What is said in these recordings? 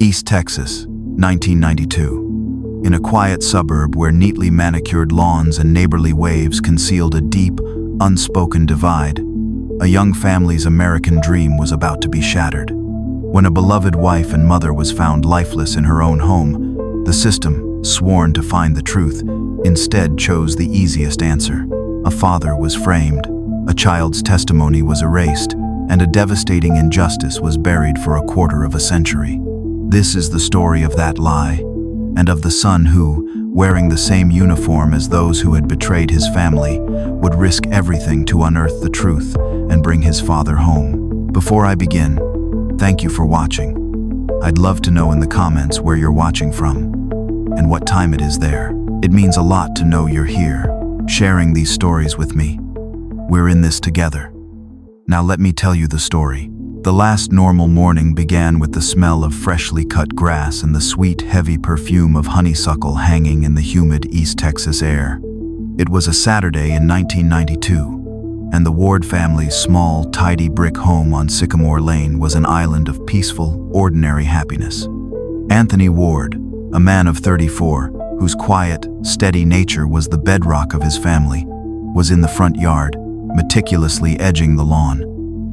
East Texas, 1992. In a quiet suburb where neatly manicured lawns and neighborly waves concealed a deep, unspoken divide, a young family's American dream was about to be shattered. When a beloved wife and mother was found lifeless in her own home, the system, sworn to find the truth, instead chose the easiest answer. A father was framed, a child's testimony was erased, and a devastating injustice was buried for a quarter of a century. This is the story of that lie, and of the son who, wearing the same uniform as those who had betrayed his family, would risk everything to unearth the truth and bring his father home. Before I begin, thank you for watching. I'd love to know in the comments where you're watching from and what time it is there. It means a lot to know you're here, sharing these stories with me. We're in this together. Now let me tell you the story. The last normal morning began with the smell of freshly cut grass and the sweet, heavy perfume of honeysuckle hanging in the humid East Texas air. It was a Saturday in 1992, and the Ward family's small, tidy brick home on Sycamore Lane was an island of peaceful, ordinary happiness. Anthony Ward, a man of 34, whose quiet, steady nature was the bedrock of his family, was in the front yard, meticulously edging the lawn.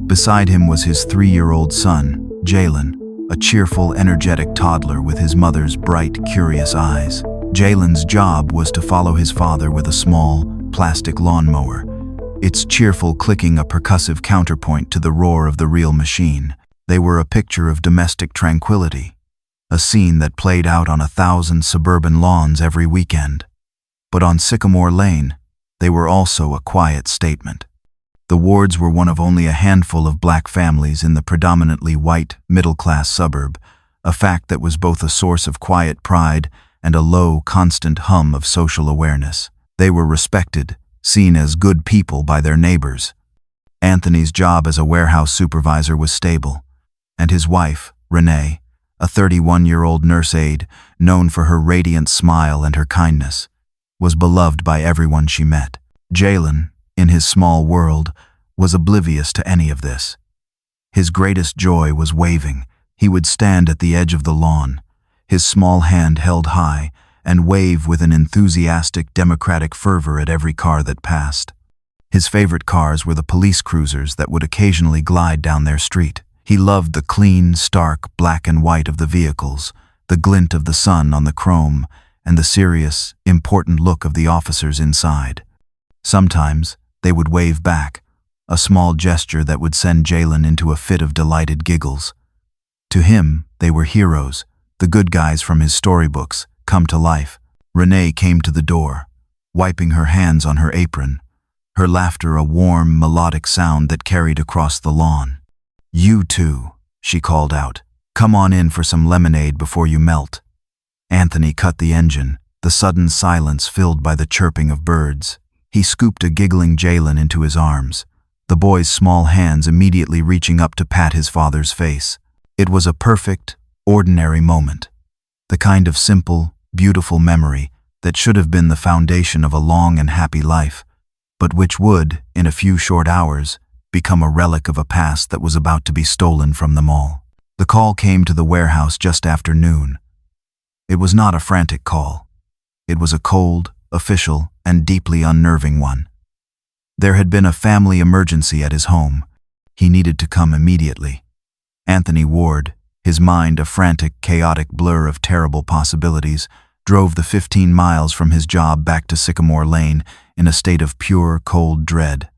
Beside him was his 3-year-old son, Jalen, a cheerful, energetic toddler with his mother's bright, curious eyes. Jalen's job was to follow his father with a small, plastic lawnmower, its cheerful clicking a percussive counterpoint to the roar of the real machine. They were a picture of domestic tranquility, a scene that played out on 1,000 suburban lawns every weekend. But on Sycamore Lane, they were also a quiet statement. The Wards were one of only a handful of black families in the predominantly white, middle-class suburb, a fact that was both a source of quiet pride and a low, constant hum of social awareness. They were respected, seen as good people by their neighbors. Anthony's job as a warehouse supervisor was stable, and his wife, Renee, a 31-year-old nurse aide, known for her radiant smile and her kindness, was beloved by everyone she met. Jalen, in his small world, was oblivious to any of this. His greatest joy was waving. He would stand at the edge of the lawn, his small hand held high, and wave with an enthusiastic, democratic fervor at every car that passed. His favorite cars were the police cruisers that would occasionally glide down their street. He loved the clean, stark black and white of the vehicles, the glint of the sun on the chrome, and the serious, important look of the officers inside. Sometimes, they would wave back, a small gesture that would send Jalen into a fit of delighted giggles. To him, they were heroes, the good guys from his storybooks, come to life. Renee came to the door, wiping her hands on her apron, her laughter a warm, melodic sound that carried across the lawn. "You two," she called out. "Come on in for some lemonade before you melt." Anthony cut the engine, the sudden silence filled by the chirping of birds. He scooped a giggling Jalen into his arms, the boy's small hands immediately reaching up to pat his father's face. It was a perfect, ordinary moment, the kind of simple, beautiful memory that should have been the foundation of a long and happy life, but which would, in a few short hours, become a relic of a past that was about to be stolen from them all. The call came to the warehouse just after noon. It was not a frantic call. It was a cold, official, and deeply unnerving one. There had been a family emergency at his home. He needed to come immediately. Anthony Ward, his mind a frantic, chaotic blur of terrible possibilities, drove the 15 miles from his job back to Sycamore Lane in a state of pure, cold dread.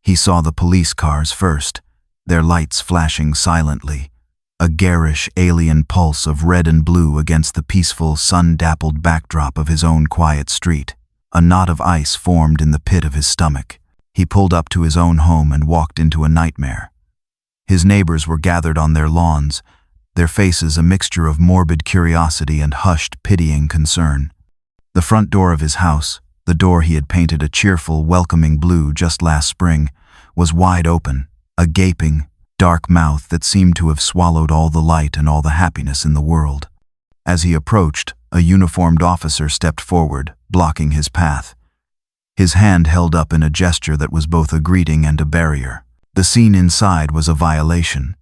He saw the police cars first, their lights flashing silently, a garish, alien pulse of red and blue against the peaceful, sun-dappled backdrop of his own quiet street. A knot of ice formed in the pit of his stomach. He pulled up to his own home and walked into a nightmare. His neighbors were gathered on their lawns, their faces a mixture of morbid curiosity and hushed, pitying concern. The front door of his house, the door he had painted a cheerful, welcoming blue just last spring, was wide open, a gaping, dark mouth that seemed to have swallowed all the light and all the happiness in the world. As he approached, a uniformed officer stepped forward, blocking his path. His hand held up in a gesture that was both a greeting and a barrier. The scene inside was a violation.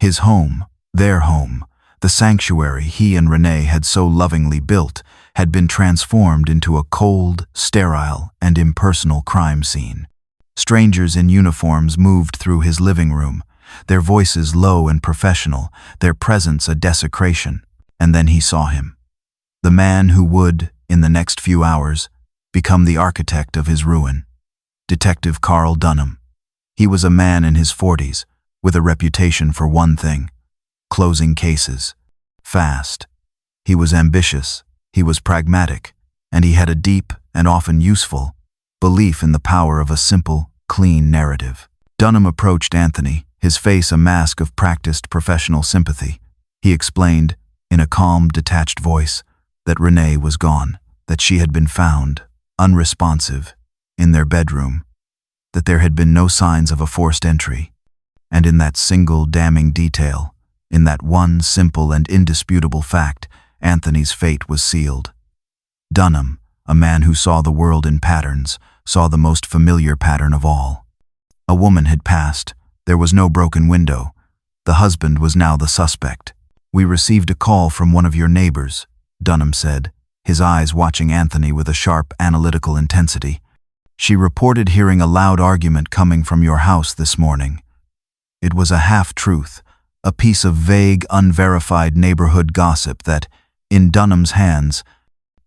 His home, their home, The sanctuary he and Renee had so lovingly built had been transformed into a cold, sterile, and impersonal crime scene. Strangers in uniforms moved through his living room, their voices low and professional, their presence a desecration. And then he saw him. The man who would, in the next few hours, become the architect of his ruin. Detective Carl Dunham. He was a man in his 40s, with a reputation for one thing: closing cases. Fast. He was ambitious, he was pragmatic, and he had a deep, and often useful, belief in the power of a simple, clean narrative. Dunham approached Anthony, his face a mask of practiced professional sympathy. He explained, in a calm, detached voice, that Renee was gone, that she had been found, unresponsive, in their bedroom, that there had been no signs of a forced entry, and in that single damning detail, in that one simple and indisputable fact, Anthony's fate was sealed. Dunham, a man who saw the world in patterns, saw the most familiar pattern of all. A woman had passed. There was no broken window. The husband was now the suspect. "We received a call from one of your neighbors," Dunham said, his eyes watching Anthony with a sharp, analytical intensity. "She reported hearing a loud argument coming from your house this morning." It was a half-truth, a piece of vague, unverified neighborhood gossip that, in Dunham's hands,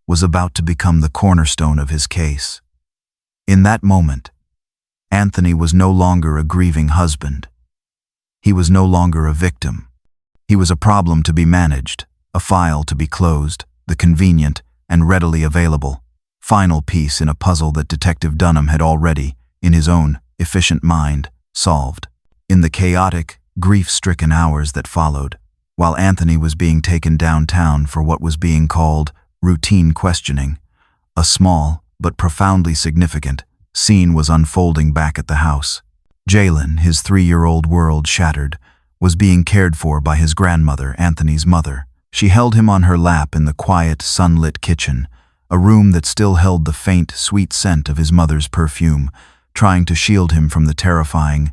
was about to become the cornerstone of his case. In that moment, Anthony was no longer a grieving husband. He was no longer a victim. He was a problem to be managed, a file to be closed, the convenient and readily available final piece in a puzzle that Detective Dunham had already, in his own efficient mind, solved. In the chaotic, grief-stricken hours that followed, while Anthony was being taken downtown for what was being called routine questioning, a small, but profoundly significant, scene was unfolding back at the house. Jalen, his 3-year-old world shattered, was being cared for by his grandmother, Anthony's mother. She held him on her lap in the quiet, sunlit kitchen, a room that still held the faint, sweet scent of his mother's perfume, trying to shield him from the terrifying,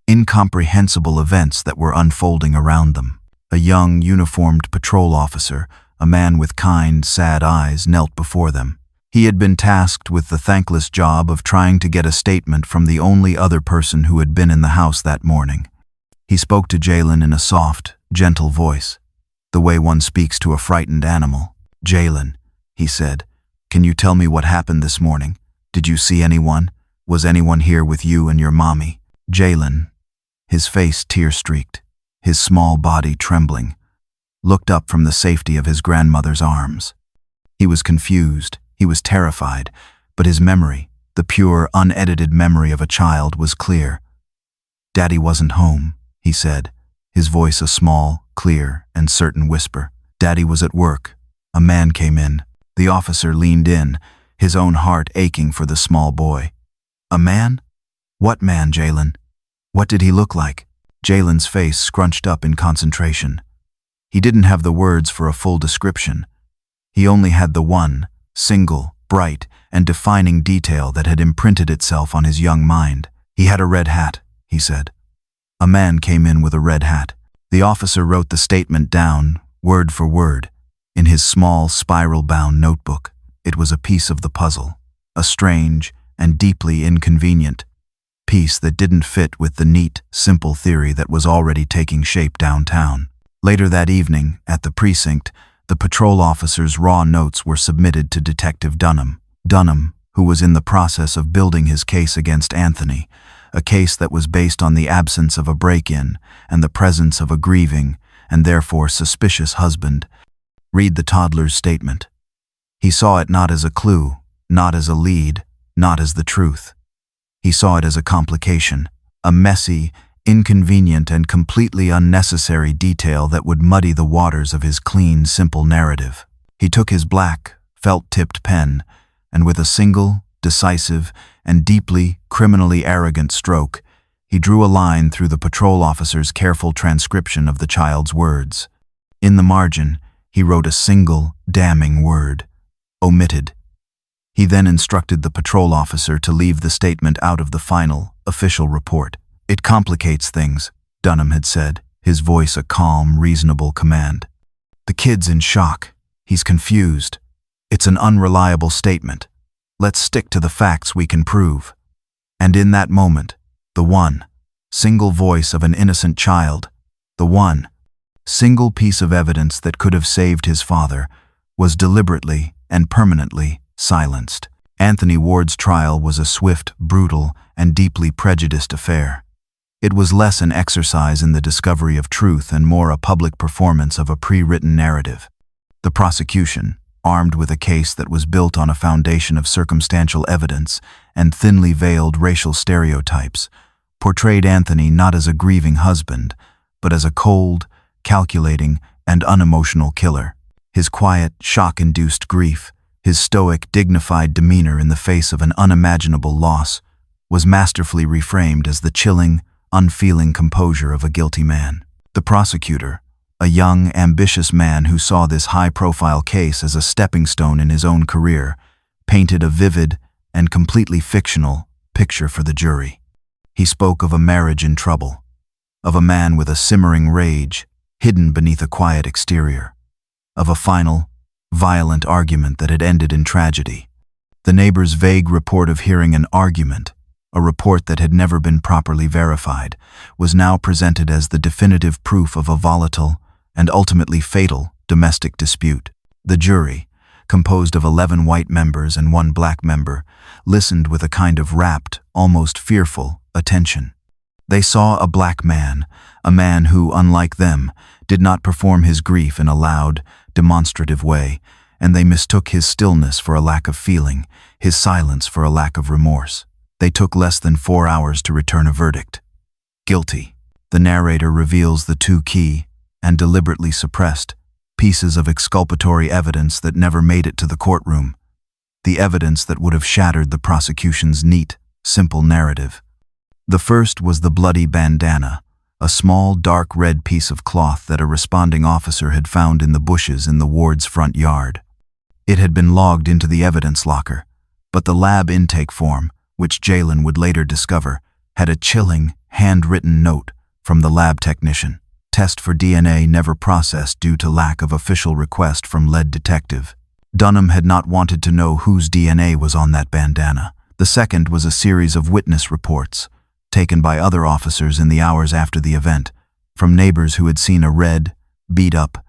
incomprehensible events that were unfolding around them. A young, uniformed patrol officer, a man with kind, sad eyes, knelt before them. He had been tasked with the thankless job of trying to get a statement from the only other person who had been in the house that morning. He spoke to Jalen in a soft, gentle voice, the way one speaks to a frightened animal. "Jalen," he said, "can you tell me what happened this morning? Did you see anyone? Was anyone here with you and your mommy?" Jalen, his face tear-streaked, his small body trembling, looked up from the safety of his grandmother's arms. He was confused, he was terrified, but his memory, the pure, unedited memory of a child, was clear. "Daddy wasn't home," he said, his voice a small, clear, and certain whisper. "Daddy was at work. A man came in." The officer leaned in, his own heart aching for the small boy. "A man? What man, Jalen? What did he look like?" Jalen's face scrunched up in concentration. He didn't have the words for a full description. He only had the one, single, bright, and defining detail that had imprinted itself on his young mind. "He had a red hat," he said. "A man came in with a red hat." The officer wrote the statement down, word for word, in his small, spiral-bound notebook. It was a piece of the puzzle, a strange and deeply inconvenient piece that didn't fit with the neat, simple theory that was already taking shape downtown. Later that evening, at the precinct, the patrol officer's raw notes were submitted to Detective Dunham. Dunham, who was in the process of building his case against Anthony, a case that was based on the absence of a break-in and the presence of a grieving and therefore suspicious husband. Read the toddler's statement. He saw it not as a clue, not as a lead, not as the truth. He saw it as a complication, a messy, inconvenient, and completely unnecessary detail that would muddy the waters of his clean, simple narrative. He took his black, felt-tipped pen, and with a single, decisive, and deeply, criminally arrogant stroke, he drew a line through the patrol officer's careful transcription of the child's words. In the margin, he wrote a single, damning word: omitted. He then instructed the patrol officer to leave the statement out of the final, official report. "It complicates things," Dunham had said, his voice a calm, reasonable command. The kid's in shock. He's confused. It's an unreliable statement. Let's stick to the facts we can prove. And in that moment, the one single voice of an innocent child, the one single piece of evidence that could have saved his father, was deliberately and permanently silenced. Anthony Ward's trial was a swift, brutal, and deeply prejudiced affair. It was less an exercise in the discovery of truth and more a public performance of a pre-written narrative. The prosecution, armed with a case that was built on a foundation of circumstantial evidence and thinly veiled racial stereotypes, portrayed Anthony not as a grieving husband, but as a cold, calculating, and unemotional killer. His quiet, shock-induced grief, his stoic, dignified demeanor in the face of an unimaginable loss, was masterfully reframed as the chilling, unfeeling composure of a guilty man. The prosecutor, a young, ambitious man who saw this high-profile case as a stepping stone in his own career, painted a vivid and completely fictional picture for the jury. He spoke of a marriage in trouble, of a man with a simmering rage hidden beneath a quiet exterior, of a final, violent argument that had ended in tragedy. The neighbor's vague report of hearing an argument, a report that had never been properly verified, was now presented as the definitive proof of a volatile and ultimately fatal domestic dispute. The jury, composed of 11 white members and 1 black member, listened with a kind of rapt, almost fearful attention. They saw a black man, a man who, unlike them, did not perform his grief in a loud, demonstrative way, and they mistook his stillness for a lack of feeling, his silence for a lack of remorse. They took less than 4 hours to return a verdict. Guilty. The narrator reveals the 2 key, and deliberately suppressed, pieces of exculpatory evidence that never made it to the courtroom. The evidence that would have shattered the prosecution's neat, simple narrative. The first was the bloody bandana, a small, dark red piece of cloth that a responding officer had found in the bushes in the ward's front yard. It had been logged into the evidence locker, but the lab intake form, which Jalen would later discover, had a chilling, handwritten note from the lab technician. Test for DNA never processed due to lack of official request from lead detective. Dunham had not wanted to know whose DNA was on that bandana. The second was a series of witness reports, taken by other officers in the hours after the event, from neighbors who had seen a red, beat-up,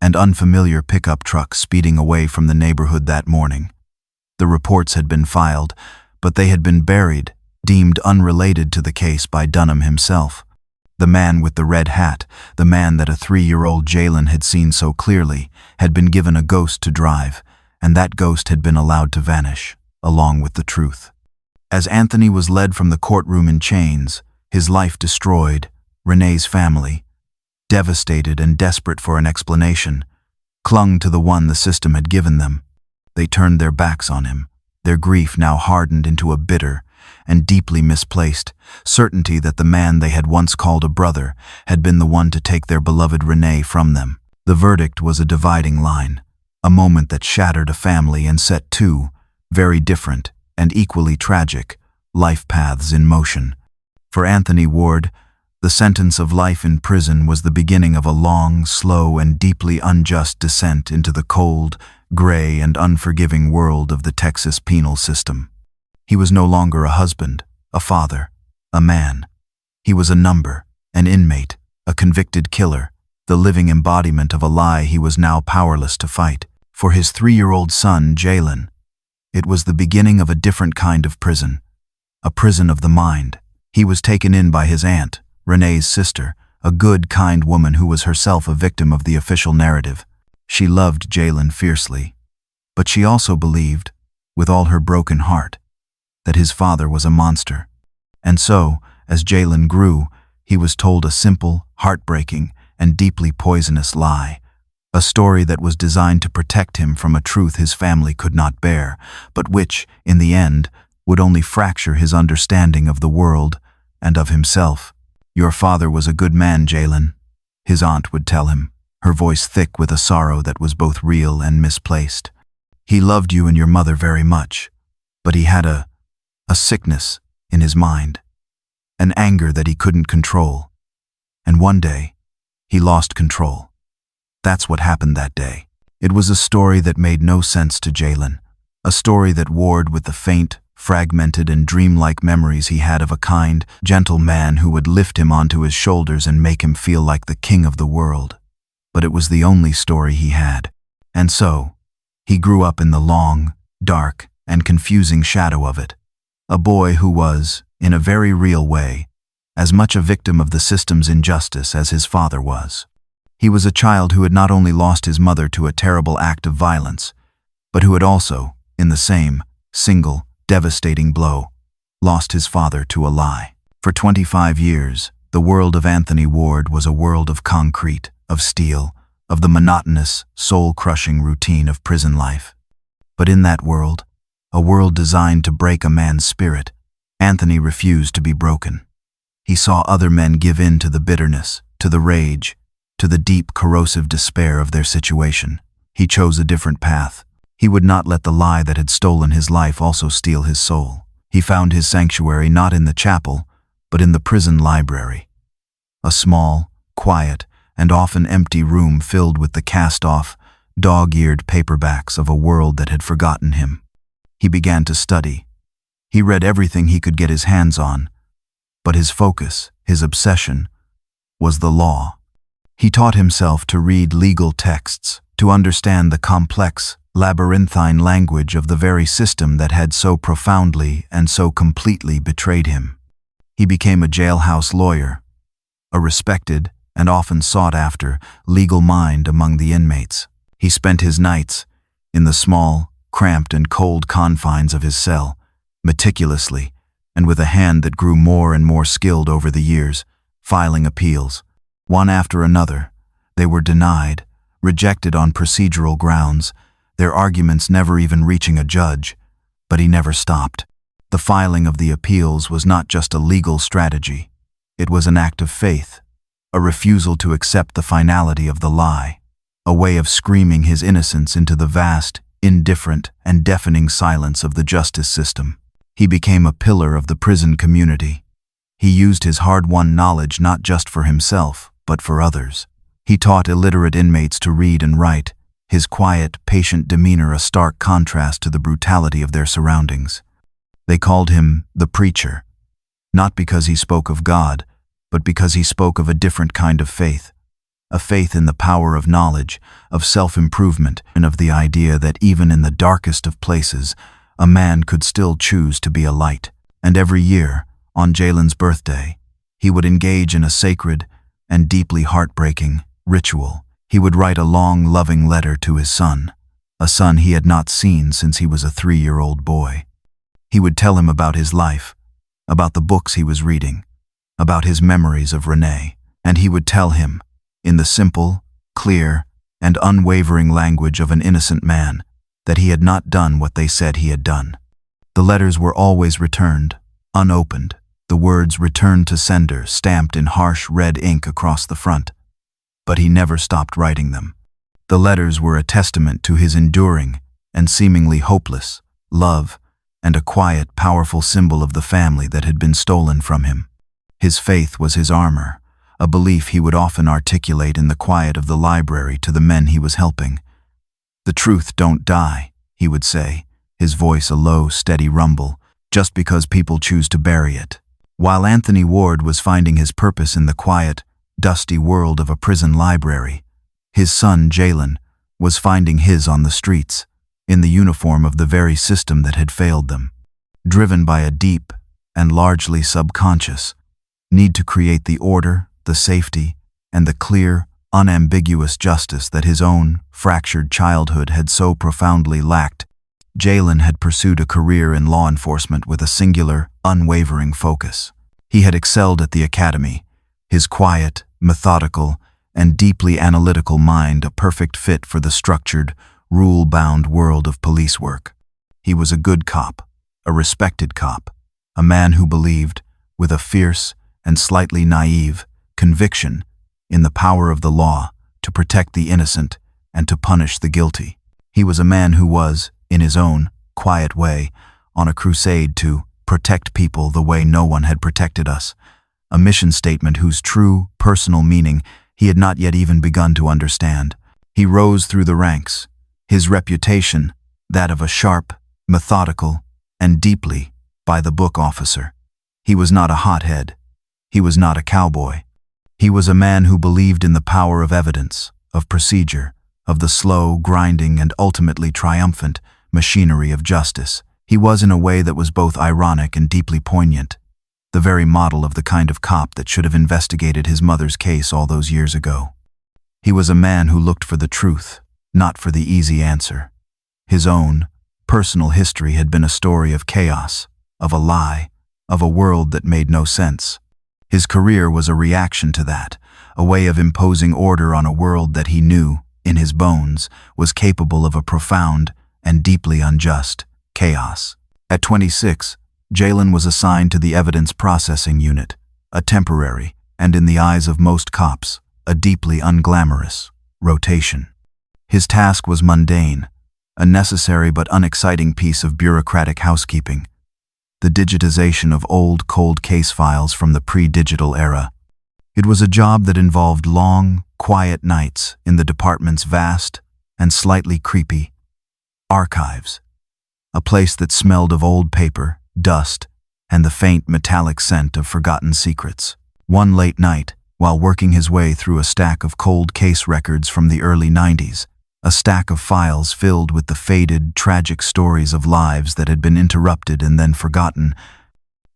and unfamiliar pickup truck speeding away from the neighborhood that morning. The reports had been filed, but they had been buried, deemed unrelated to the case by Dunham himself. The man with the red hat, the man that a 3-year-old Jalen had seen so clearly, had been given a ghost to drive, and that ghost had been allowed to vanish, along with the truth. As Anthony was led from the courtroom in chains, his life destroyed, Renee's family, devastated and desperate for an explanation, clung to the one the system had given them. They turned their backs on him, their grief now hardened into a bitter and deeply misplaced certainty that the man they had once called a brother had been the one to take their beloved Renee from them. The verdict was a dividing line, a moment that shattered a family and set 2 very different and equally tragic life paths in motion. For Anthony Ward, the sentence of life in prison was the beginning of a long, slow, and deeply unjust descent into the cold, gray, and unforgiving world of the Texas penal system. He was no longer a husband, a father, a man. He was a number, an inmate, a convicted killer, the living embodiment of a lie he was now powerless to fight. For his 3-year-old son, Jalen, it was the beginning of a different kind of prison, a prison of the mind. He was taken in by his aunt, Renee's sister, a good, kind woman who was herself a victim of the official narrative. She loved Jalen fiercely, but she also believed, with all her broken heart, that his father was a monster. And so, as Jalen grew, he was told a simple, heartbreaking, and deeply poisonous lie. A story that was designed to protect him from a truth his family could not bear, but which, in the end, would only fracture his understanding of the world and of himself. "Your father was a good man, Jalen," his aunt would tell him, her voice thick with a sorrow that was both real and misplaced. "He loved you and your mother very much, but he had a sickness in his mind, an anger that he couldn't control, and one day he lost control. That's what happened that day. It was a story that made no sense to Jalen, a story that warred with the faint, fragmented and dreamlike memories he had of a kind, gentle man who would lift him onto his shoulders and make him feel like the king of the world. But it was the only story he had. And so, he grew up in the long, dark, and confusing shadow of it. A boy who was, in a very real way, as much a victim of the system's injustice as his father was. He was a child who had not only lost his mother to a terrible act of violence, but who had also, in the same, single, devastating blow, lost his father to a lie. For 25 years, the world of Anthony Ward was a world of concrete, of steel, of the monotonous, soul-crushing routine of prison life. But in that world, a world designed to break a man's spirit, Anthony refused to be broken. He saw other men give in to the bitterness, to the rage, to the deep, corrosive despair of their situation. He chose a different path. He would not let the lie that had stolen his life also steal his soul. He found his sanctuary not in the chapel, but in the prison library. A small, quiet, and often empty room filled with the cast-off, dog-eared paperbacks of a world that had forgotten him. He began to study. He read everything he could get his hands on, but his focus, his obsession, was the law. He taught himself to read legal texts, to understand the complex, labyrinthine language of the very system that had so profoundly and so completely betrayed him. He became a jailhouse lawyer, a respected and often sought-after legal mind among the inmates. He spent his nights in the small, cramped and cold confines of his cell, meticulously, and with a hand that grew more and more skilled over the years, filing appeals. One after another, they were denied, rejected on procedural grounds, their arguments never even reaching a judge, but he never stopped. The filing of the appeals was not just a legal strategy. It was an act of faith, a refusal to accept the finality of the lie, a way of screaming his innocence into the vast, indifferent, and deafening silence of the justice system. He became a pillar of the prison community. He used his hard-won knowledge not just for himself, but for others. He taught illiterate inmates to read and write, his quiet, patient demeanor a stark contrast to the brutality of their surroundings. They called him the preacher, not because he spoke of God, but because he spoke of a different kind of faith, a faith in the power of knowledge, of self-improvement, and of the idea that even in the darkest of places, a man could still choose to be a light. And every year, on Jalen's birthday, he would engage in a sacred and deeply heartbreaking ritual. He would write a long, loving letter to his son, a son he had not seen since he was a 3-year-old boy. He would tell him about his life, about the books he was reading, about his memories of Renee, and he would tell him, in the simple, clear, and unwavering language of an innocent man, that he had not done what they said he had done. The letters were always returned, unopened, the words "returned to sender" stamped in harsh red ink across the front. But he never stopped writing them. The letters were a testament to his enduring and seemingly hopeless love, and a quiet, powerful symbol of the family that had been stolen from him. His faith was his armor, a belief he would often articulate in the quiet of the library to the men he was helping. "The truth don't die," he would say, his voice a low, steady rumble, "just because people choose to bury it." While Anthony Ward was finding his purpose in the quiet, dusty world of a prison library, his son Jalen was finding his on the streets, in the uniform of the very system that had failed them. Driven by a deep, and largely subconscious, need to create the order, the safety, and the clear, unambiguous justice that his own fractured childhood had so profoundly lacked, Jalen had pursued a career in law enforcement with a singular, unwavering focus. He had excelled at the academy, his quiet, methodical, and deeply analytical mind a perfect fit for the structured, rule-bound world of police work. He was a good cop, a respected cop, a man who believed, with a fierce and slightly naive conviction, in the power of the law to protect the innocent and to punish the guilty. He was a man who was, in his own quiet way, on a crusade to protect people the way no one had protected us, a mission statement whose true, personal meaning he had not yet even begun to understand. He rose through the ranks, his reputation that of a sharp, methodical, and deeply by-the-book officer. He was not a hothead. He was not a cowboy. He was a man who believed in the power of evidence, of procedure, of the slow, grinding, and ultimately triumphant machinery of justice. He was in a way that was both ironic and deeply poignant, the very model of the kind of cop that should have investigated his mother's case all those years ago. He was a man who looked for the truth, not for the easy answer. His own, personal history had been a story of chaos, of a lie, of a world that made no sense. His career was a reaction to that, a way of imposing order on a world that he knew, in his bones, was capable of a profound and deeply unjust chaos. At 26, Jalen was assigned to the evidence processing unit, a temporary, and in the eyes of most cops, a deeply unglamorous rotation. His task was mundane, a necessary but unexciting piece of bureaucratic housekeeping, the digitization of old, cold case files from the pre-digital era. It was a job that involved long, quiet nights in the department's vast and slightly creepy archives, a place that smelled of old paper, dust, and the faint metallic scent of forgotten secrets. One late night, while working his way through a stack of cold case records from the early 90s, a stack of files filled with the faded, tragic stories of lives that had been interrupted and then forgotten,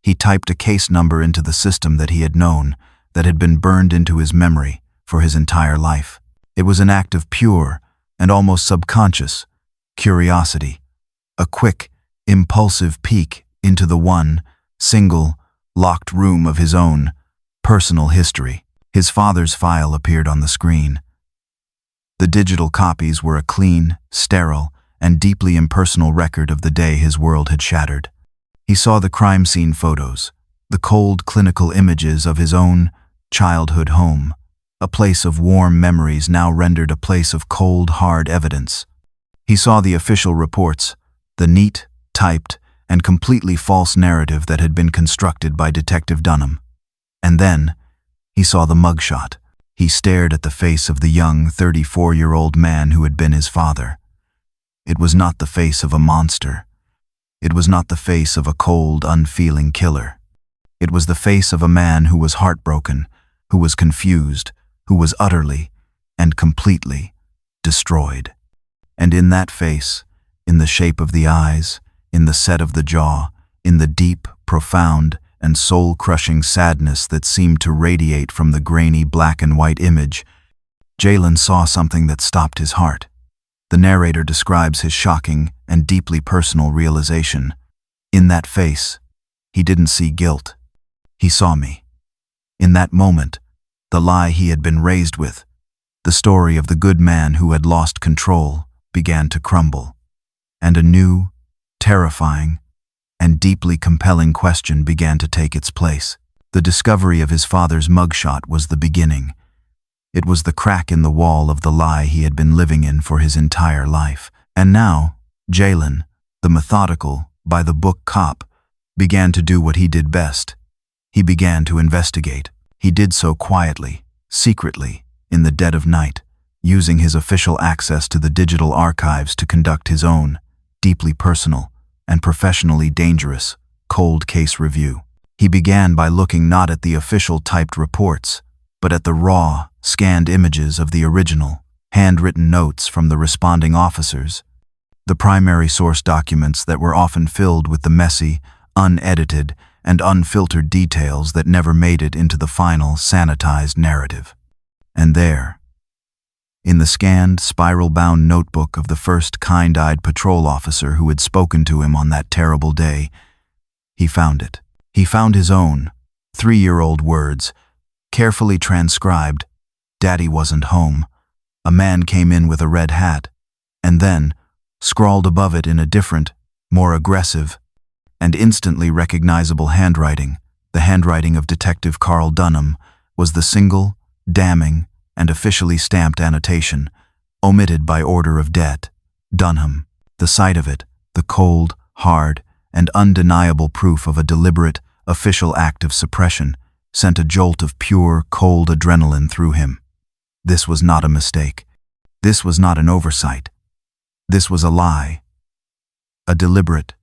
he typed a case number into the system that he had known, that had been burned into his memory for his entire life. It was an act of pure and almost subconscious curiosity, a quick, impulsive peek into the one, single, locked room of his own personal history. His father's file appeared on the screen. The digital copies were a clean, sterile, and deeply impersonal record of the day his world had shattered. He saw the crime scene photos, the cold, clinical images of his own childhood home, a place of warm memories now rendered a place of cold, hard evidence. He saw the official reports, the neat, typed, and completely false narrative that had been constructed by Detective Dunham. And then, he saw the mugshot. He stared at the face of the young, 34-year-old man who had been his father. It was not the face of a monster. It was not the face of a cold, unfeeling killer. It was the face of a man who was heartbroken, who was confused, who was utterly and completely destroyed. And in that face, in the shape of the eyes, in the set of the jaw, in the deep, profound, and soul-crushing sadness that seemed to radiate from the grainy black and white image, Jalen saw something that stopped his heart. The narrator describes his shocking and deeply personal realization. In that face, he didn't see guilt. He saw me. In that moment, the lie he had been raised with, the story of the good man who had lost control, began to crumble, and a new, terrifying, and deeply compelling question began to take its place. The discovery of his father's mugshot was the beginning. It was the crack in the wall of the lie he had been living in for his entire life. And now, Jalen, the methodical, by-the-book cop, began to do what he did best. He began to investigate. He did so quietly, secretly, in the dead of night, using his official access to the digital archives to conduct his own, deeply personal, and professionally dangerous, cold case review. He began by looking not at the official typed reports, but at the raw, scanned images of the original, handwritten notes from the responding officers, the primary source documents that were often filled with the messy, unedited, and unfiltered details that never made it into the final, sanitized narrative. And there, in the scanned, spiral-bound notebook of the first kind-eyed patrol officer who had spoken to him on that terrible day, he found it. He found his own, 3-year-old words, carefully transcribed. "Daddy wasn't home. A man came in with a red hat." And then, scrawled above it in a different, more aggressive, and instantly recognizable handwriting, the handwriting of Detective Carl Dunham, was the single, damning, and officially stamped annotation, omitted by order of det. Dunham. The sight of it, the cold, hard, and undeniable proof of a deliberate, official act of suppression, sent a jolt of pure, cold adrenaline through him. This was not a mistake. This was not an oversight. This was a lie. A deliberate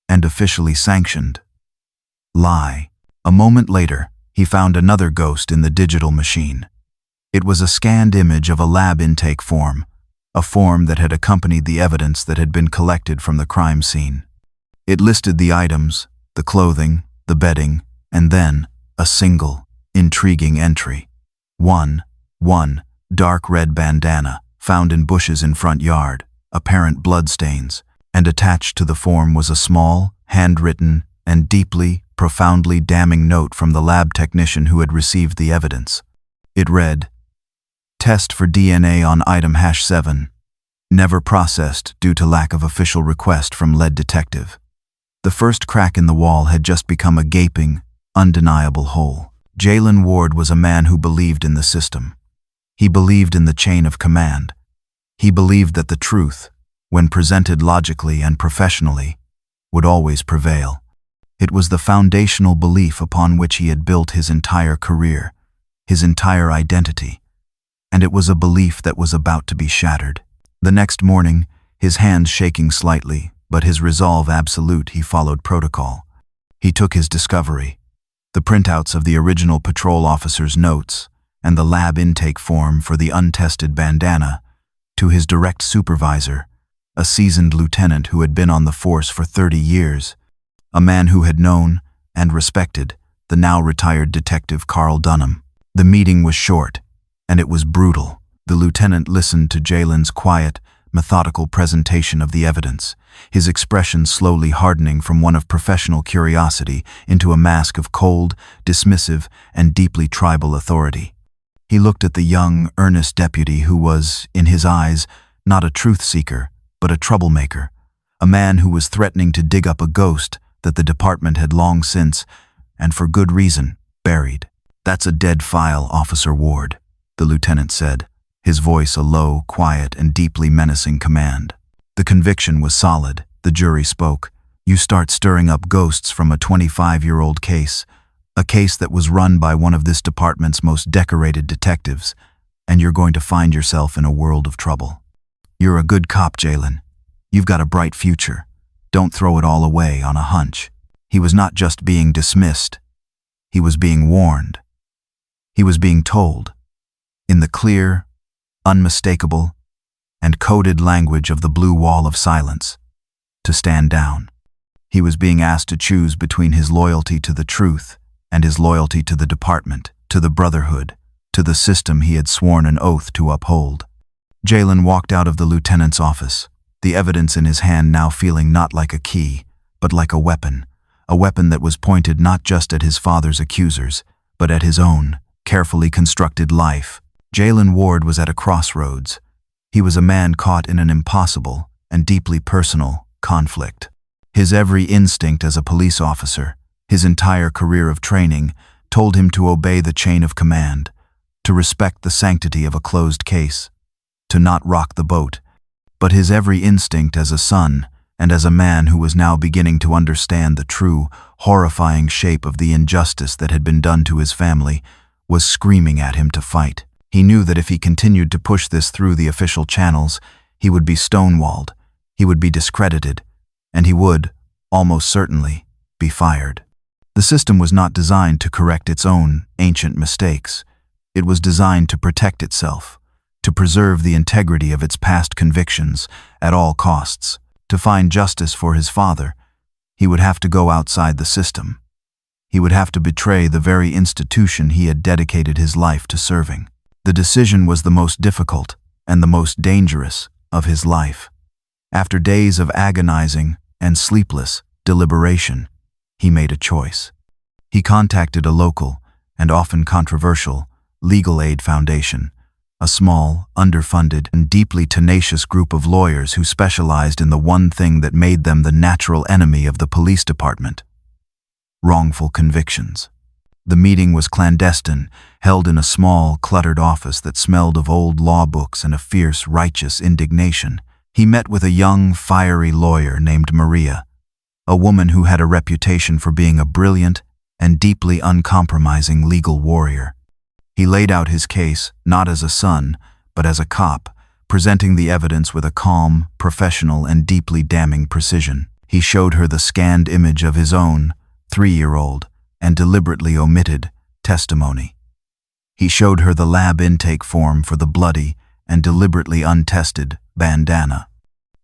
and officially sanctioned lie. A moment later, he found another ghost in the digital machine. It was a scanned image of a lab intake form, a form that had accompanied the evidence that had been collected from the crime scene. It listed the items, the clothing, the bedding, and then a single, intriguing entry. 1. Dark red bandana, found in bushes in front yard, apparent bloodstains, and attached to the form was a small, handwritten, and deeply, profoundly damning note from the lab technician who had received the evidence. It read, "Test for DNA on item #7. Never processed due to lack of official request from lead detective." The first crack in the wall had just become a gaping, undeniable hole. Jalen Ward was a man who believed in the system. He believed in the chain of command. He believed that the truth, when presented logically and professionally, would always prevail. It was the foundational belief upon which he had built his entire career, his entire identity, and it was a belief that was about to be shattered. The next morning, his hands shaking slightly, but his resolve absolute, he followed protocol. He took his discovery, the printouts of the original patrol officer's notes and the lab intake form for the untested bandana, to his direct supervisor, a seasoned lieutenant who had been on the force for 30 years, a man who had known and respected the now retired detective Carl Dunham. The meeting was short, and it was brutal. The lieutenant listened to Jalen's quiet, methodical presentation of the evidence, his expression slowly hardening from one of professional curiosity into a mask of cold, dismissive, and deeply tribal authority. He looked at the young, earnest deputy who was, in his eyes, not a truth-seeker, but a troublemaker, a man who was threatening to dig up a ghost that the department had long since, and for good reason, buried. "That's a dead file, Officer Ward," the lieutenant said, his voice a low, quiet, and deeply menacing command. The conviction was solid. The jury spoke. "You start stirring up ghosts from a 25-year-old case, a case that was run by one of this department's most decorated detectives, and you're going to find yourself in a world of trouble. You're a good cop, Jalen. You've got a bright future. Don't throw it all away on a hunch." He was not just being dismissed. He was being warned. He was being told, in the clear, unmistakable, and coded language of the blue wall of silence, to stand down. He was being asked to choose between his loyalty to the truth and his loyalty to the department, to the brotherhood, to the system he had sworn an oath to uphold. Jalen walked out of the lieutenant's office, the evidence in his hand now feeling not like a key, but like a weapon that was pointed not just at his father's accusers, but at his own, carefully constructed life. Jalen Ward was at a crossroads. He was a man caught in an impossible and deeply personal conflict. His every instinct as a police officer, his entire career of training, told him to obey the chain of command, to respect the sanctity of a closed case, to not rock the boat. But his every instinct as a son, and as a man who was now beginning to understand the true, horrifying shape of the injustice that had been done to his family, was screaming at him to fight. He knew that if he continued to push this through the official channels, he would be stonewalled, he would be discredited, and he would, almost certainly, be fired. The system was not designed to correct its own ancient mistakes. It was designed to protect itself, to preserve the integrity of its past convictions at all costs. To find justice for his father, he would have to go outside the system. He would have to betray the very institution he had dedicated his life to serving. The decision was the most difficult and the most dangerous of his life. After days of agonizing and sleepless deliberation, he made a choice. He contacted a local, and often controversial, legal aid foundation, a small, underfunded, and deeply tenacious group of lawyers who specialized in the one thing that made them the natural enemy of the police department: wrongful convictions. The meeting was clandestine, held in a small, cluttered office that smelled of old law books and a fierce, righteous indignation. He met with a young, fiery lawyer named Maria, a woman who had a reputation for being a brilliant and deeply uncompromising legal warrior. He laid out his case not as a son, but as a cop, presenting the evidence with a calm, professional, and deeply damning precision. He showed her the scanned image of his own 3-year-old and deliberately omitted testimony. He showed her the lab intake form for the bloody and deliberately untested bandana.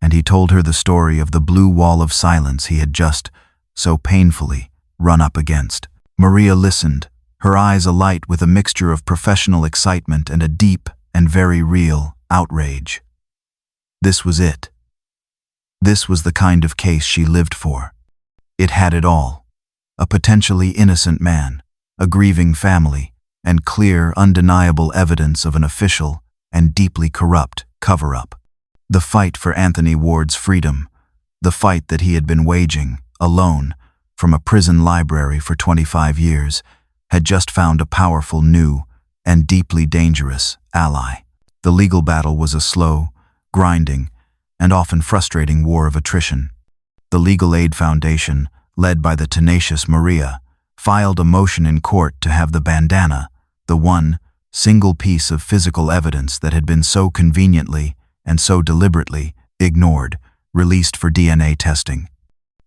And he told her the story of the blue wall of silence he had just so painfully run up against. Maria listened, her eyes alight with a mixture of professional excitement and a deep and very real outrage. This was it. This was the kind of case she lived for. It had it all. A potentially innocent man, a grieving family, and clear, undeniable evidence of an official and deeply corrupt cover-up. The fight for Anthony Ward's freedom, the fight that he had been waging, alone, from a prison library for 25 years, had just found a powerful new and deeply dangerous ally. The legal battle was a slow, grinding, and often frustrating war of attrition. The Legal Aid Foundation, led by the tenacious Maria, filed a motion in court to have the bandana, the one single piece of physical evidence that had been so conveniently and so deliberately ignored, released for DNA testing.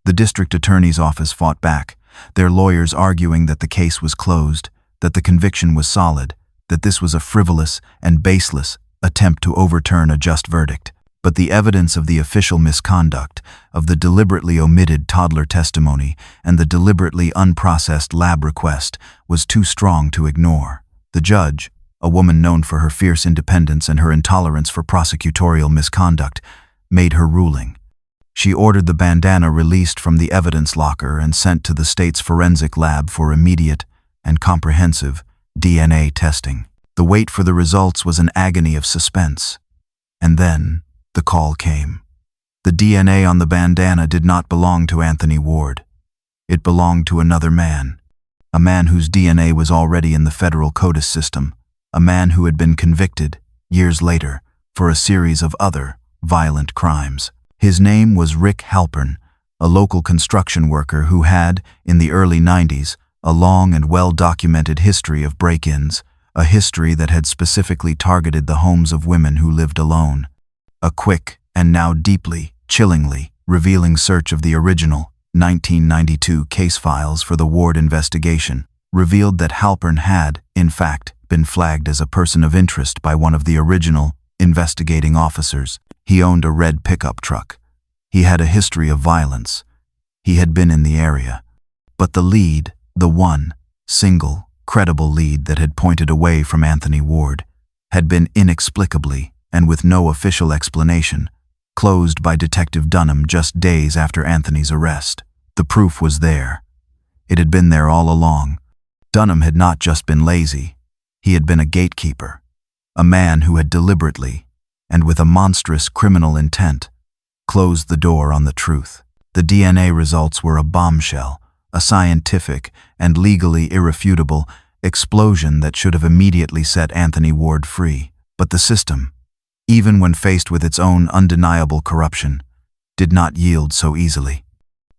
The district attorney's office fought back, their lawyers arguing that the case was closed, that the conviction was solid, that this was a frivolous and baseless attempt to overturn a just verdict. But the evidence of the official misconduct, of the deliberately omitted toddler testimony, and the deliberately unprocessed lab request was too strong to ignore. The judge, a woman known for her fierce independence and her intolerance for prosecutorial misconduct, made her ruling. She ordered the bandana released from the evidence locker and sent to the state's forensic lab for immediate and comprehensive DNA testing. The wait for the results was an agony of suspense. And then the call came. The DNA on the bandana did not belong to Anthony Ward. It belonged to another man, a man whose DNA was already in the federal CODIS system, a man who had been convicted, years later, for a series of other violent crimes. His name was Rick Halpern, a local construction worker who had, in the early 90s, a long and well-documented history of break-ins, a history that had specifically targeted the homes of women who lived alone. A quick, and now deeply, chillingly, revealing search of the original 1992 case files for the Ward investigation revealed that Halpern had, in fact, been flagged as a person of interest by one of the original investigating officers. He owned a red pickup truck. He had a history of violence. He had been in the area. But the lead, the one, single, credible lead that had pointed away from Anthony Ward, had been inexplicably, and with no official explanation, closed by Detective Dunham just days after Anthony's arrest. The proof was there. It had been there all along. Dunham had not just been lazy. He had been a gatekeeper, a man who had deliberately, and with a monstrous criminal intent, closed the door on the truth. The DNA results were a bombshell, a scientific and legally irrefutable explosion that should have immediately set Anthony Ward free. But the system, even when faced with its own undeniable corruption, did not yield so easily.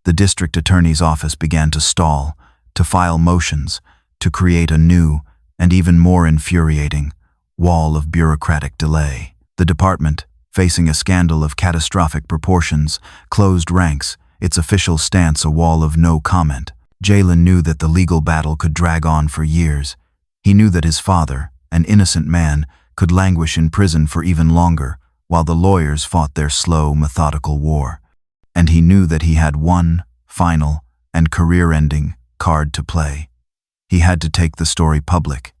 The district attorney's office began to stall, to file motions, to create a new and even more infuriating wall of bureaucratic delay. The department, facing a scandal of catastrophic proportions, closed ranks, its official stance a wall of no comment. Jalen knew that the legal battle could drag on for years. He knew that his father, an innocent man, could languish in prison for even longer, while the lawyers fought their slow, methodical war. And he knew that he had one final and career-ending card to play. He had to take the story public.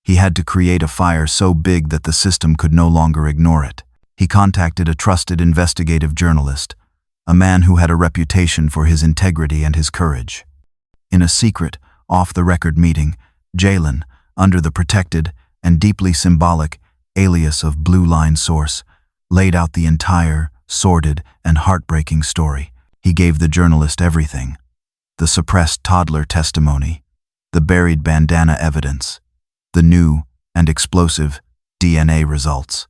He had to create a fire so big that the system could no longer ignore it. He contacted a trusted investigative journalist, a man who had a reputation for his integrity and his courage. In a secret, off-the-record meeting, Jalen, under the protected and deeply symbolic alias of Blue Line Source, laid out the entire, sordid, and heartbreaking story. He gave the journalist everything: the suppressed toddler testimony, the buried bandana evidence, the new and explosive DNA results,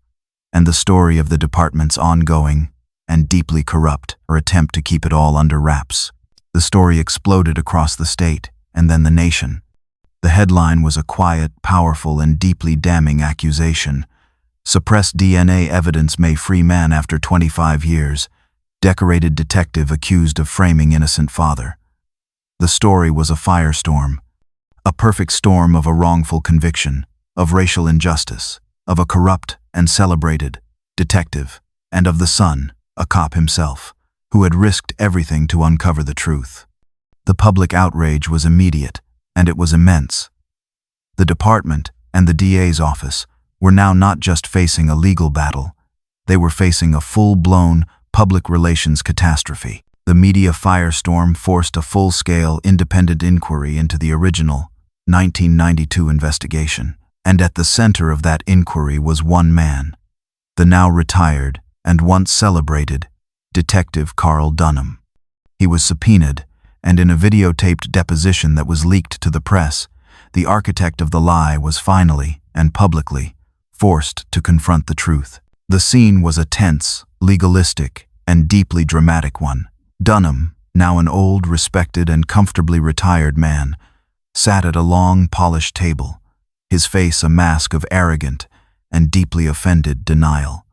and the story of the department's ongoing and deeply corrupt attempt to keep it all under wraps. The story exploded across the state and then the nation. The headline was a quiet, powerful, and deeply damning accusation: Suppressed DNA evidence may free man after 25 years. Decorated detective accused of framing innocent father. The story was a firestorm. A perfect storm of a wrongful conviction, of racial injustice, of a corrupt and celebrated detective, and of the son, a cop himself, who had risked everything to uncover the truth. The public outrage was immediate, and it was immense. The department and the DA's office were now not just facing a legal battle, they were facing a full-blown public relations catastrophe. The media firestorm forced a full-scale independent inquiry into the original 1992 investigation, and at the center of that inquiry was one man, the now retired and once celebrated Detective Carl Dunham. He was subpoenaed, and in a videotaped deposition that was leaked to the press, the architect of the lie was finally and publicly forced to confront the truth. The scene was a tense, legalistic, and deeply dramatic one. Dunham, now an old, respected, and comfortably retired man, sat at a long, polished table, his face a mask of arrogant and deeply offended denial.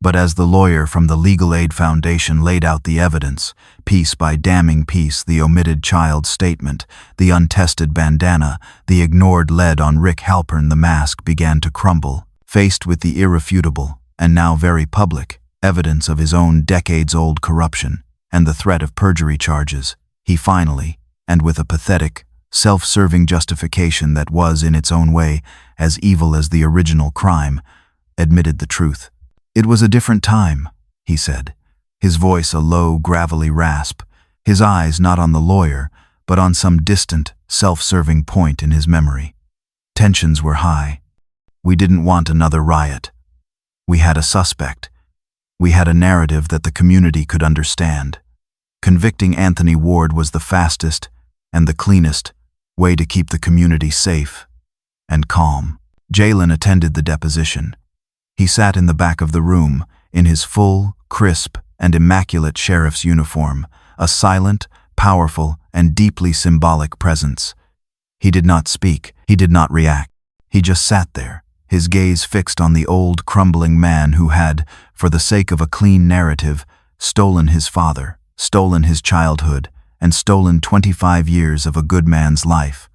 But as the lawyer from the Legal Aid Foundation laid out the evidence, piece by damning piece, the omitted child statement, the untested bandana, the ignored lead on Rick Halpern, the mask began to crumble. Faced with the irrefutable, and now very public, evidence of his own decades-old corruption and the threat of perjury charges, he finally, and with a pathetic, self-serving justification that was in its own way as evil as the original crime, admitted the truth. It was a different time, he said, his voice a low, gravelly rasp, his eyes not on the lawyer, but on some distant, self-serving point in his memory. Tensions were high. We didn't want another riot. We had a suspect. We had a narrative that the community could understand. Convicting Anthony Ward was the fastest and the cleanest way to keep the community safe and calm. Jalen attended the deposition. He sat in the back of the room, in his full, crisp, and immaculate sheriff's uniform, a silent, powerful, and deeply symbolic presence. He did not speak. He did not react. He just sat there, his gaze fixed on the old, crumbling man who had, for the sake of a clean narrative, stolen his father, stolen his childhood, and stolen 25 years of a good man's life.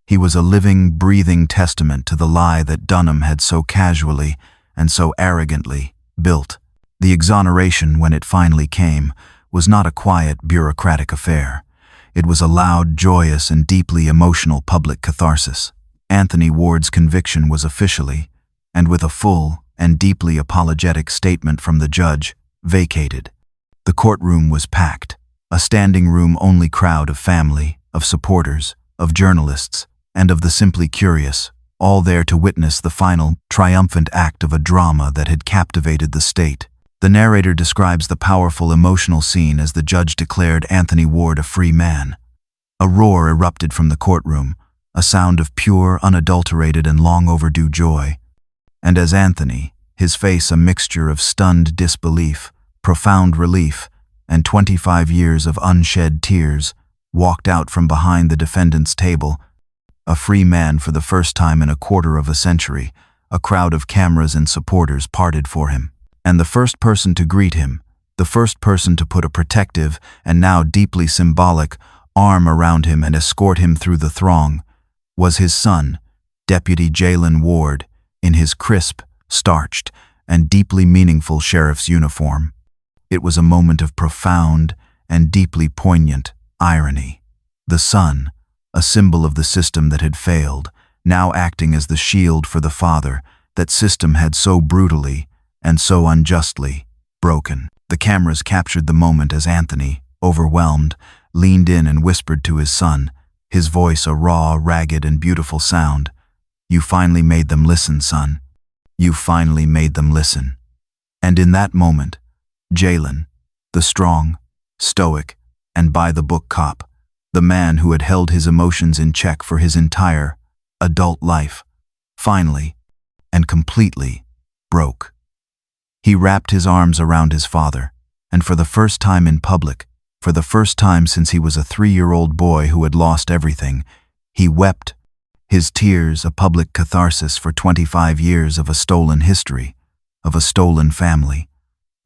He was a living, breathing testament to the lie that Dunham had so casually and so arrogantly built. The exoneration, when it finally came, was not a quiet, bureaucratic affair. It was a loud, joyous, and deeply emotional public catharsis. Anthony Ward's conviction was officially, and with a full and deeply apologetic statement from the judge, vacated. The courtroom was packed, a standing-room-only crowd of family, of supporters, of journalists, and of the simply curious, all there to witness the final, triumphant act of a drama that had captivated the state. The narrator describes the powerful emotional scene as the judge declared Anthony Ward a free man. A roar erupted from the courtroom, a sound of pure, unadulterated, and long overdue joy. And as Anthony, his face a mixture of stunned disbelief, profound relief, and 25 years of unshed tears, walked out from behind the defendant's table, a free man for the first time in a quarter of a century, a crowd of cameras and supporters parted for him. And the first person to greet him, the first person to put a protective and now deeply symbolic arm around him and escort him through the throng, was his son, Deputy Jalen Ward, in his crisp, starched, and deeply meaningful sheriff's uniform. It was a moment of profound and deeply poignant irony. The son, a symbol of the system that had failed, now acting as the shield for the father that system had so brutally and so unjustly broken. The cameras captured the moment as Anthony, overwhelmed, leaned in and whispered to his son, his voice a raw, ragged, and beautiful sound. "You finally made them listen, son. You finally made them listen." And in that moment, Jalen, the strong, stoic, and by-the-book cop, the man who had held his emotions in check for his entire adult life, finally and completely broke. He wrapped his arms around his father, and for the first time in public, for the first time since he was a 3-year-old boy who had lost everything, he wept, his tears a public catharsis for 25 years of a stolen history, of a stolen family,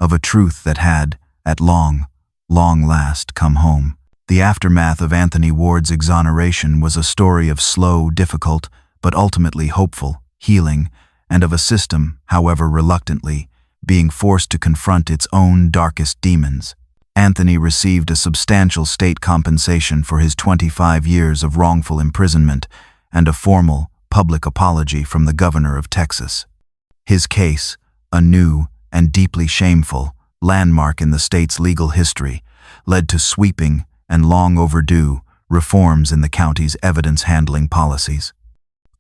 of a truth that had, at long last, come home. The aftermath of Anthony Ward's exoneration was a story of slow, difficult, but ultimately hopeful healing, and of a system, however reluctantly, being forced to confront its own darkest demons. Anthony received a substantial state compensation for his 25 years of wrongful imprisonment and a formal, public apology from the governor of Texas. His case, a new and deeply shameful landmark in the state's legal history, led to sweeping and long overdue reforms in the county's evidence handling policies.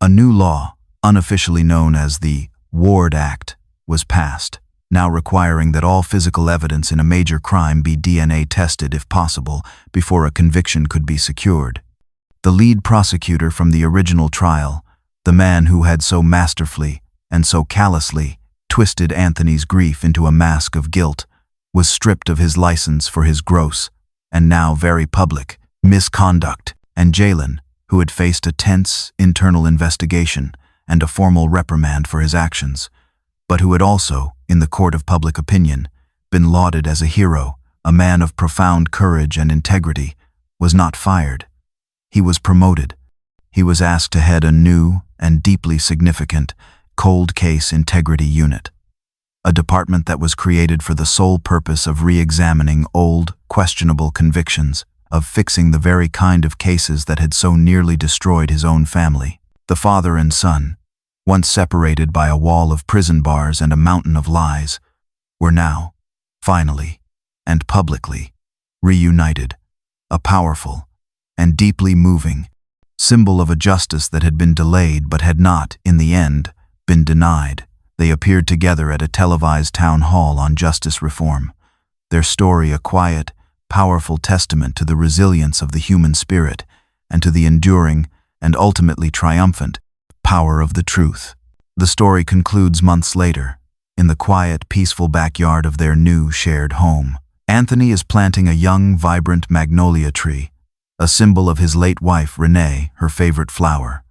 A new law, unofficially known as the Ward Act, was passed, now requiring that all physical evidence in a major crime be DNA tested if possible before a conviction could be secured. The lead prosecutor from the original trial, the man who had so masterfully and so callously twisted Anthony's grief into a mask of guilt, was stripped of his license for his gross, and now very public, misconduct, and Jalen, who had faced a tense internal investigation and a formal reprimand for his actions, but who had also, in the court of public opinion, been lauded as a hero, a man of profound courage and integrity, was not fired. He was promoted. He was asked to head a new and deeply significant cold case integrity unit, a department that was created for the sole purpose of re-examining old, questionable convictions, of fixing the very kind of cases that had so nearly destroyed his own family. The father and son, once separated by a wall of prison bars and a mountain of lies, were now, finally, and publicly, reunited, a powerful and deeply moving symbol of a justice that had been delayed but had not, in the end, been denied. They appeared together at a televised town hall on justice reform, their story a quiet, powerful testament to the resilience of the human spirit and to the enduring and ultimately triumphant power of the truth. The story concludes months later, in the quiet, peaceful backyard of their new shared home. Anthony is planting a young, vibrant magnolia tree, a symbol of his late wife, Renee, her favorite flower.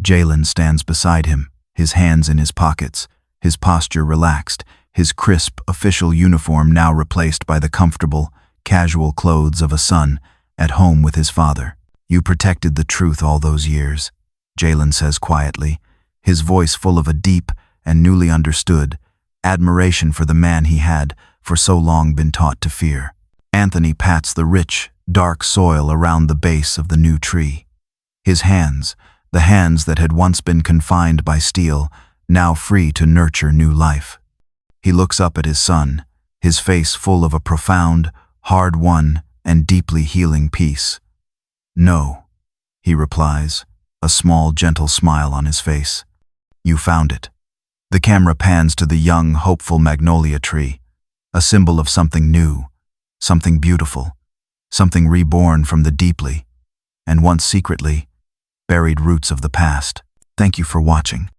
Jalen stands beside him, his hands in his pockets, his posture relaxed, his crisp, official uniform now replaced by the comfortable, casual clothes of a son at home with his father. "You protected the truth all those years," Jalen says quietly, his voice full of a deep and newly understood admiration for the man he had for so long been taught to fear. Anthony pats the rich, dark soil around the base of the new tree. His hands, the hands that had once been confined by steel, now free to nurture new life. He looks up at his son, his face full of a profound, hard-won, and deeply healing peace. "No," he replies, a small, gentle smile on his face. "You found it." The camera pans to the young, hopeful magnolia tree, a symbol of something new, something beautiful, something reborn from the deeply, and once secretly, buried roots of the past. Thank you for watching.